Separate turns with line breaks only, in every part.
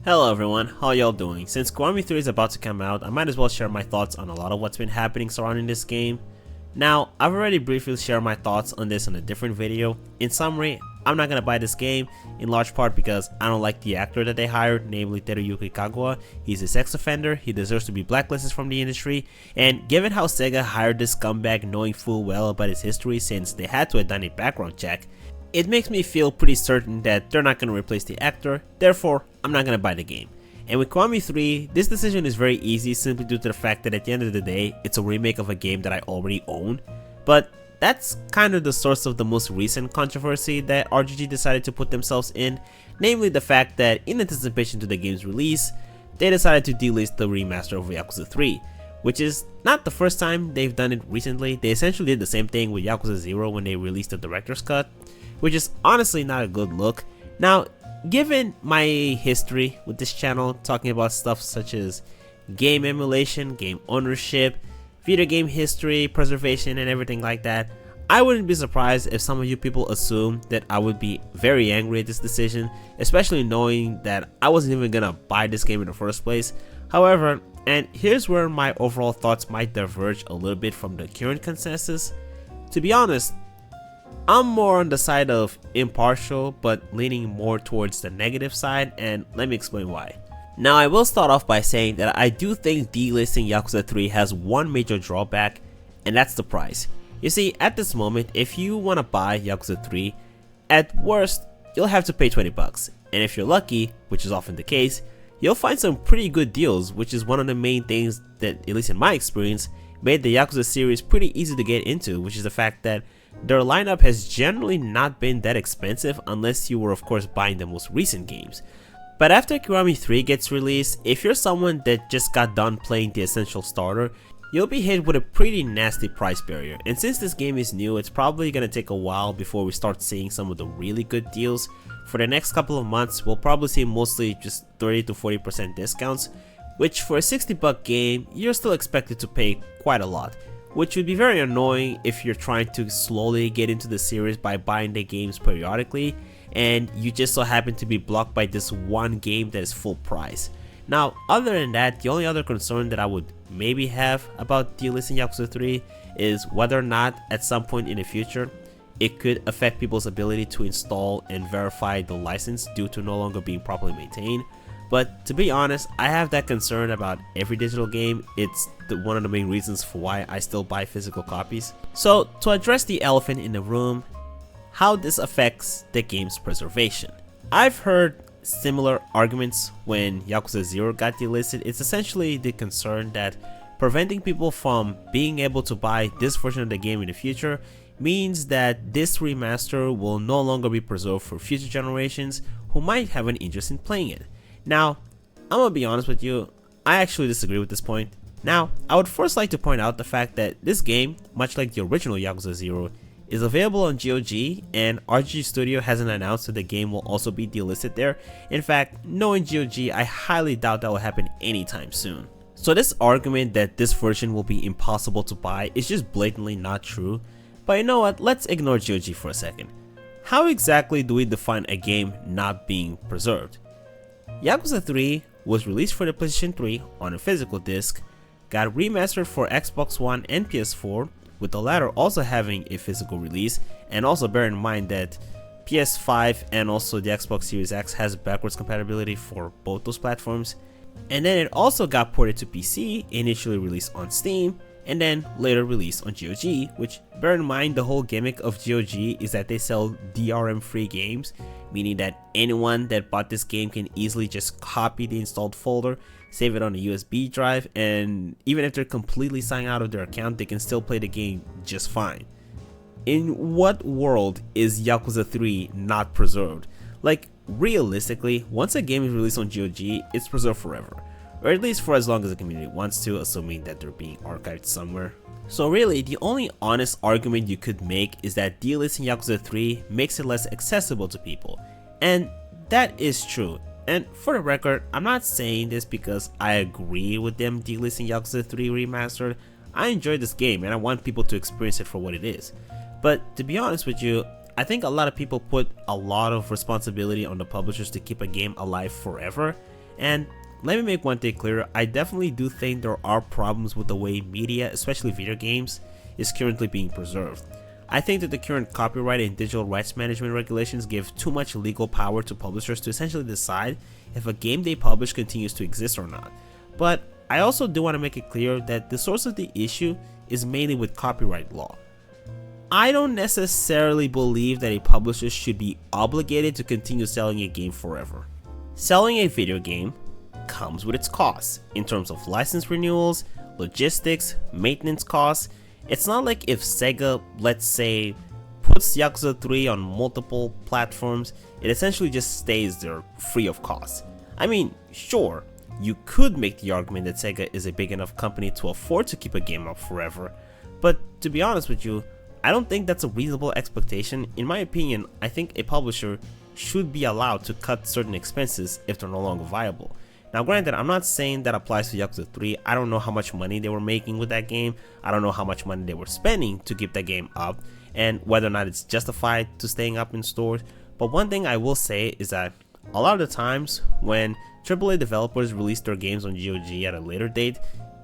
Hello everyone, how y'all doing? Since Kiwami 3 is about to come out, I might as well share my thoughts on a lot of what's been happening surrounding this game. Now, I've already briefly shared my thoughts on this in a different video. In summary, I'm not gonna buy this game, in large part because I don't like the actor that they hired, namely Teruyuki Kagawa. He's a sex offender, he deserves to be blacklisted from the industry, and given how Sega hired this scumbag knowing full well about his history since they had to have done a background check, it makes me feel pretty certain that they're not going to replace the actor, therefore I'm not going to buy the game. And with Kiwami 3, this decision is very easy simply due to the fact that at the end of the day, it's a remake of a game that I already own. But that's kind of the source of the most recent controversy that RGG decided to put themselves in, namely the fact that in anticipation to the game's release, they decided to delist the remaster of Yakuza 3. Which is not the first time they've done it recently. They essentially did the same thing with Yakuza 0 when they released the director's cut, which is honestly not a good look. Now, given my history with this channel, talking about stuff such as game emulation, game ownership, video game history, preservation, and everything like that, I wouldn't be surprised if some of you people assume that I would be very angry at this decision, especially knowing that I wasn't even gonna buy this game in the first place. However, and here's where my overall thoughts might diverge a little bit from the current consensus. To be honest, I'm more on the side of impartial, but leaning more towards the negative side, and let me explain why. Now, I will start off by saying that I do think delisting Yakuza 3 has one major drawback, and that's the price. You see, at this moment, if you want to buy Yakuza 3, at worst, you'll have to pay 20 bucks, and if you're lucky, which is often the case, you'll find some pretty good deals, which is one of the main things that, at least in my experience, made the Yakuza series pretty easy to get into, which is the fact that their lineup has generally not been that expensive unless you were of course buying the most recent games. But after Kiwami 3 gets released, if you're someone that just got done playing the essential starter, you'll be hit with a pretty nasty price barrier, and since this game is new, it's probably gonna take a while before we start seeing some of the really good deals. For the next couple of months, we'll probably see mostly just 30 to 40% discounts, which for a 60-buck game, you're still expected to pay quite a lot, which would be very annoying if you're trying to slowly get into the series by buying the games periodically, and you just so happen to be blocked by this one game that is full price. Now, other than that, the only other concern that I would maybe have about delisting Yakuza 3 is whether or not at some point in the future it could affect people's ability to install and verify the license due to no longer being properly maintained. But to be honest, I have that concern about every digital game. It's one of the main reasons for why I still buy physical copies. So to address the elephant in the room, how this affects the game's preservation. I've heard similar arguments when Yakuza 0 got delisted. It's essentially the concern that preventing people from being able to buy this version of the game in the future means that this remaster will no longer be preserved for future generations who might have an interest in playing it. Now, I'm gonna be honest with you, I actually disagree with this point. Now, I would first like to point out the fact that this game, much like the original Yakuza 0, is available on GOG, and RGG Studio hasn't announced that the game will also be delisted there. In fact, knowing GOG, I highly doubt that will happen anytime soon. So this argument that this version will be impossible to buy is just blatantly not true. But you know what, let's ignore GOG for a second. How exactly do we define a game not being preserved? Yakuza 3 was released for the PlayStation 3 on a physical disc, got remastered for Xbox One and PS4, with the latter also having a physical release, and also bear in mind that PS5 and also the Xbox Series X has backwards compatibility for both those platforms, and then it also got ported to PC, initially released on Steam, and then later released on GOG, which bear in mind the whole gimmick of GOG is that they sell DRM free games, meaning that anyone that bought this game can easily just copy the installed folder, save it on a USB drive, and even if they're completely signed out of their account, they can still play the game just fine. In what world is Yakuza 3 not preserved? Like, realistically, once a game is released on GOG, it's preserved forever. Or at least for as long as the community wants to, assuming that they're being archived somewhere. So really, the only honest argument you could make is that delisting Yakuza 3 makes it less accessible to people. And that is true. And for the record, I'm not saying this because I agree with them delisting Yakuza 3 Remastered. I enjoyed this game and I want people to experience it for what it is. But to be honest with you, I think a lot of people put a lot of responsibility on the publishers to keep a game alive forever, And let me make one thing clear, I definitely do think there are problems with the way media, especially video games, is currently being preserved. I think that the current copyright and digital rights management regulations give too much legal power to publishers to essentially decide if a game they publish continues to exist or not. But I also do want to make it clear that the source of the issue is mainly with copyright law. I don't necessarily believe that a publisher should be obligated to continue selling a game forever. Selling a video game comes with its costs in terms of license renewals, logistics, maintenance costs. It's not like if Sega, let's say, puts Yakuza 3 on multiple platforms, it essentially just stays there free of cost. I mean, sure, you could make the argument that Sega is a big enough company to afford to keep a game up forever, but to be honest with you, I don't think that's a reasonable expectation. In my opinion, I think a publisher should be allowed to cut certain expenses if they're no longer viable. Now granted, I'm not saying that applies to Yakuza 3, I don't know how much money they were making with that game, I don't know how much money they were spending to keep that game up, and whether or not it's justified to staying up in stores, but one thing I will say is that a lot of the times when AAA developers release their games on GOG at a later date,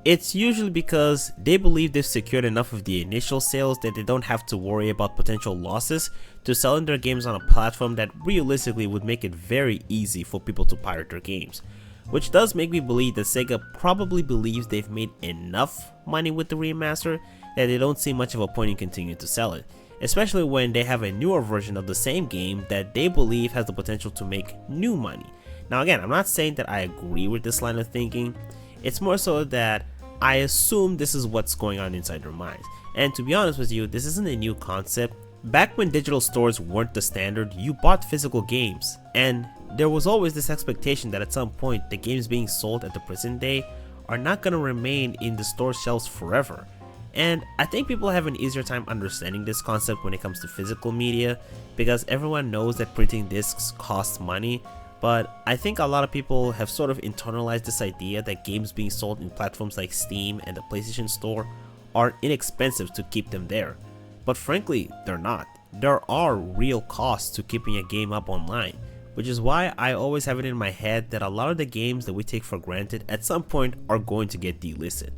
it's usually because they believe they've secured enough of the initial sales that they don't have to worry about potential losses to selling their games on a platform that realistically would make it very easy for people to pirate their games. Which does make me believe that Sega probably believes they've made enough money with the remaster that they don't see much of a point in continuing to sell it, especially when they have a newer version of the same game that they believe has the potential to make new money. Now again, I'm not saying that I agree with this line of thinking, it's more so that I assume this is what's going on inside their minds. And to be honest with you, this isn't a new concept. Back when digital stores weren't the standard, you bought physical games, and there was always this expectation that at some point the games being sold at the present day are not going to remain in the store shelves forever. And I think people have an easier time understanding this concept when it comes to physical media because everyone knows that printing discs costs money, but I think a lot of people have sort of internalized this idea that games being sold in platforms like Steam and the PlayStation Store are inexpensive to keep them there. But frankly, they're not. There are real costs to keeping a game up online, which is why I always have it in my head that a lot of the games that we take for granted at some point are going to get delisted.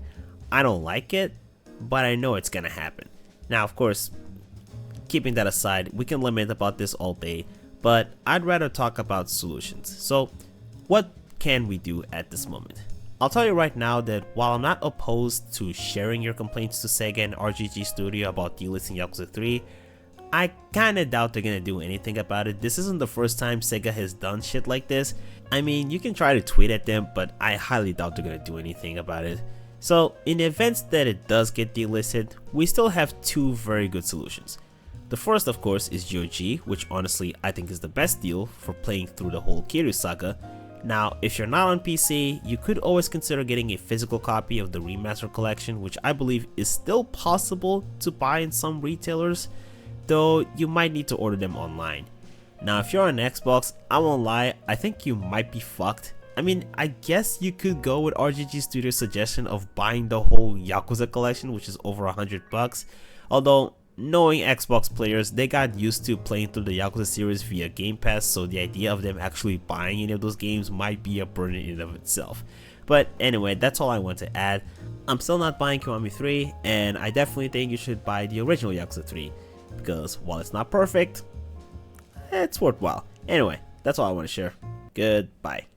I don't like it, but I know it's gonna happen. Now of course, keeping that aside, we can lament about this all day, but I'd rather talk about solutions. So what can we do at this moment? I'll tell you right now that while I'm not opposed to sharing your complaints to Sega and RGG Studio about delisting Yakuza 3, I kinda doubt they're gonna do anything about it. This isn't the first time Sega has done shit like this. I mean, you can try to tweet at them, but I highly doubt they're gonna do anything about it. So in the event that it does get delisted, we still have two very good solutions. The first of course is GOG, which honestly I think is the best deal for playing through the whole Kiryu saga. Now if you're not on PC, you could always consider getting a physical copy of the remaster collection, which I believe is still possible to buy in some retailers, though you might need to order them online. Now if you're on Xbox, I won't lie, I think you might be fucked. I mean, I guess you could go with RGG Studio's suggestion of buying the whole Yakuza collection, which is over $100, although knowing Xbox players, they got used to playing through the Yakuza series via Game Pass, so the idea of them actually buying any of those games might be a burden in and of itself. But anyway, that's all I want to add. I'm still not buying Kiwami 3, and I definitely think you should buy the original Yakuza 3, because while it's not perfect, it's worthwhile. Anyway, that's all I want to share. Goodbye.